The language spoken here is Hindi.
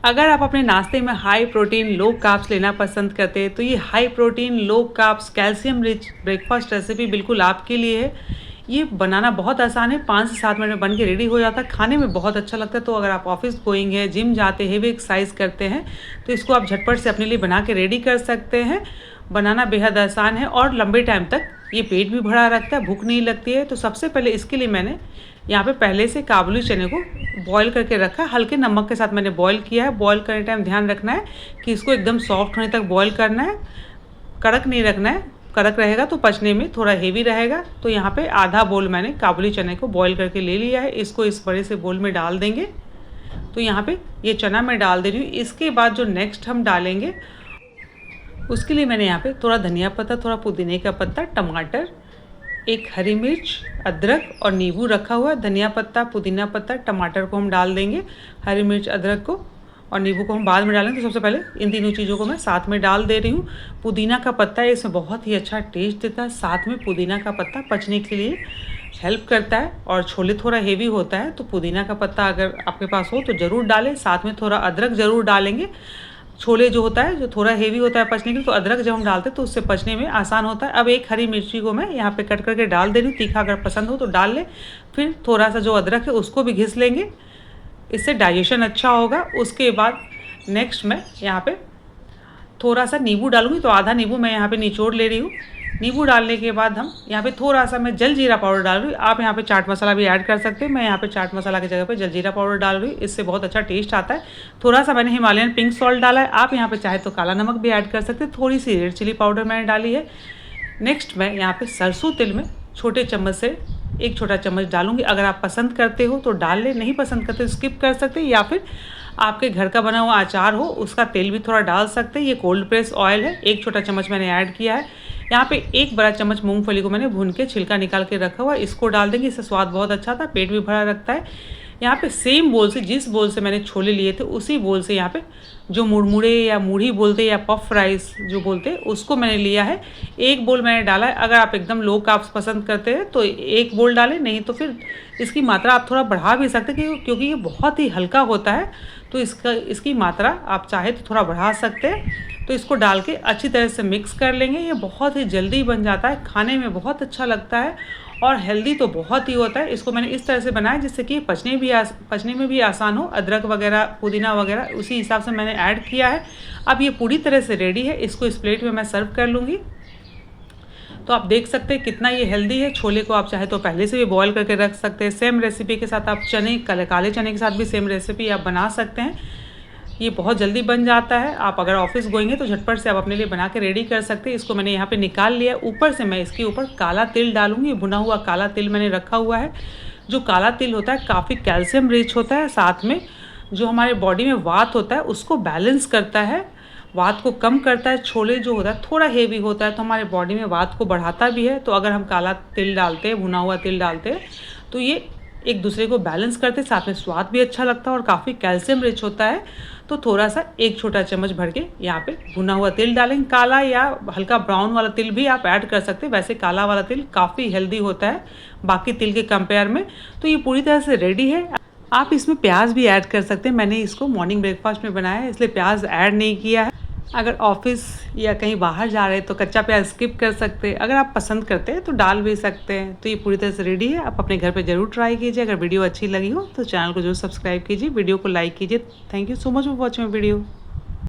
अगर आप अपने नाश्ते में हाई प्रोटीन लो कार्ब्स लेना पसंद करते हैं तो ये high protein low carbs calcium rich breakfast recipe बिल्कुल आपके लिए है। ये बनाना बहुत आसान है, 5 से 7 मिनट में बन के रेडी हो जाता है, खाने में बहुत अच्छा लगता है। तो अगर आप ऑफिस गोइंग है, जिम जाते हैं, हेवी एक्सरसाइज करते हैं तो इसको आप झटपट से अपने लिए बना के रेडी कर सकते हैं। बनाना बेहद आसान है और लंबे टाइम तक ये पेट भी भरा रखता है, भूख नहीं लगती है। तो सबसे पहले इसके लिए मैंने यहाँ पे पहले से काबुली चने को बॉईल करके रखा, हल्के नमक के साथ मैंने बॉईल किया है। बॉईल करने टाइम ध्यान रखना है कि इसको एकदम सॉफ्ट होने तक बॉईल करना है, कड़क नहीं रखना है। कड़क रहेगा तो पचने में थोड़ा हेवी रहेगा। तो यहाँ पे आधा बोल मैंने काबुली चने को बॉईल करके ले लिया है, इसको इस बड़े से बोल में डाल देंगे। तो यहाँ पे ये चना मैं डाल दे रही हूँ। इसके बाद जो नेक्स्ट हम डालेंगे उसके लिए मैंने यहाँ पे थोड़ा धनिया पत्ता, थोड़ा पुदीने का पत्ता, टमाटर, एक हरी मिर्च, अदरक और नींबू रखा हुआ है। धनिया पत्ता, पुदीना पत्ता, टमाटर को हम डाल देंगे, हरी मिर्च, अदरक को और नींबू को हम बाद में डालेंगे। तो सबसे पहले इन तीनों चीज़ों को मैं साथ में डाल दे रही हूँ। पुदीना का पत्ता है, इसमें बहुत ही अच्छा टेस्ट देता है। साथ में पुदीना का पत्ता पचने के लिए हेल्प करता है और छोले थोड़ा हेवी होता है तो पुदीना का पत्ता अगर आपके पास हो तो ज़रूर डालें। साथ में थोड़ा अदरक ज़रूर डालेंगे। छोले जो होता है जो थोड़ा हेवी होता है पचने के लिए, तो अदरक जब हम डालते हैं तो उससे पचने में आसान होता है। अब एक हरी मिर्ची को मैं यहाँ पे कट करके डाल दे रही हूँ। तीखा अगर पसंद हो तो डाल लें। फिर थोड़ा सा जो अदरक है उसको भी घिस लेंगे, इससे डाइजेशन अच्छा होगा। उसके बाद नेक्स्ट मैं यहाँ पे थोड़ा सा नींबू डालूंगी, तो आधा नींबू मैं यहाँ पे निचोड़ ले रही हूँ। नींबू डालने के बाद हम यहाँ पे थोड़ा सा मैं जल जीरा पाउडर डाल रही हूँ। आप यहाँ पे चाट मसाला भी ऐड कर सकते हैं। मैं यहाँ पे चाट मसाला की जगह पे जल जीरा पाउडर डाल रही हूँ, इससे बहुत अच्छा टेस्ट आता है। थोड़ा सा मैंने हिमालयन पिंक सॉल्ट डाला है, आप यहाँ पे चाहे तो काला नमक भी ऐड कर सकते हैं। थोड़ी सी रेड चिली पाउडर मैंने डाली है। नेक्स्ट मैं यहाँ पे सरसों तेल में छोटे चम्मच से 1 छोटा चम्मच डालूंगी। अगर आप पसंद करते हो तो डाल लें, नहीं पसंद करते तो स्किप कर सकते हैं, या फिर आपके घर का बना हुआ अचार हो उसका तेल भी थोड़ा डाल सकते हैं। ये कोल्ड प्रेस ऑयल है, 1 छोटा चम्मच मैंने ऐड किया है। यहाँ पे 1 बड़ा चम्मच मूंगफली को मैंने भून के छिलका निकाल के रखा हुआ है, इसको डाल देंगे। इससे स्वाद बहुत अच्छा था, पेट भी भरा रखता है। यहाँ पे सेम बोल से, जिस बोल से मैंने छोले लिए थे उसी बोल से यहाँ पे जो मुड़मुड़े या मूढ़ी बोलते या पफ राइस जो बोलते हैं उसको मैंने लिया है। 1 बोल मैंने डाला है। अगर आप एकदम लो कार्ब्स पसंद करते हैं तो 1 बोल डालें, नहीं तो फिर इसकी मात्रा आप थोड़ा बढ़ा भी सकते हैं क्योंकि ये बहुत ही हल्का होता है। तो इसकी मात्रा आप चाहे तो थोड़ा बढ़ा सकते हैं। तो इसको डाल के अच्छी तरह से मिक्स कर लेंगे। ये बहुत ही जल्दी बन जाता है, खाने में बहुत अच्छा लगता है और हेल्दी तो बहुत ही होता है। इसको मैंने इस तरह से बनाया जिससे कि पचने में भी आसान हो। अदरक वगैरह, पुदीना वगैरह उसी हिसाब से मैंने ऐड किया है। अब ये पूरी तरह से रेडी है, इसको इस प्लेट में मैं सर्व कर लूँगी। तो आप देख सकते हैं कितना ये हेल्दी है। छोले को आप चाहे तो पहले से भी बॉईल करके रख सकते हैं। सेम रेसिपी के साथ आप चने, काले चने के साथ भी सेम रेसिपी आप बना सकते हैं। ये बहुत जल्दी बन जाता है। आप अगर ऑफिस गोएंगे तो झटपट से आप अपने लिए बना के रेडी कर सकते हैं। इसको मैंने यहाँ पे निकाल लिया। ऊपर से मैं इसके ऊपर काला तिल डालूंगी। भुना हुआ काला तिल मैंने रखा हुआ है। जो काला तिल होता है काफ़ी कैल्शियम रिच होता है, साथ में जो हमारे बॉडी में वात होता है उसको बैलेंस करता है, वात को कम करता है। छोले जो होता है थोड़ा हेवी होता है तो हमारे बॉडी में वात को बढ़ाता भी है। तो अगर हम काला तिल डालते हैं, भुना हुआ तिल डालते हैं तो ये एक दूसरे को बैलेंस करते हैं, साथ में स्वाद भी अच्छा लगता है और काफ़ी कैल्शियम रिच होता है। तो थोड़ा सा 1 छोटा चम्मच भर के यहाँ पे भुना हुआ तिल डालेंगे। काला या हल्का ब्राउन वाला तिल भी आप ऐड कर सकते हैं। वैसे काला वाला तिल काफ़ी हेल्दी होता है बाकी तिल के कंपेयर में। तो ये पूरी तरह से रेडी है। आप इसमें प्याज भी ऐड कर सकते हैं। मैंने इसको मॉर्निंग ब्रेकफास्ट में बनाया है इसलिए प्याज ऐड नहीं किया है। अगर ऑफिस या कहीं बाहर जा रहे हैं तो कच्चा प्याज स्किप कर सकते हैं। अगर आप पसंद करते हैं तो डाल भी सकते हैं। तो ये पूरी तरह से रेडी है। आप अपने घर पे ज़रूर ट्राई कीजिए। अगर वीडियो अच्छी लगी हो तो चैनल को जरूर सब्सक्राइब कीजिए, वीडियो को लाइक कीजिए। Thank you so much for watching video.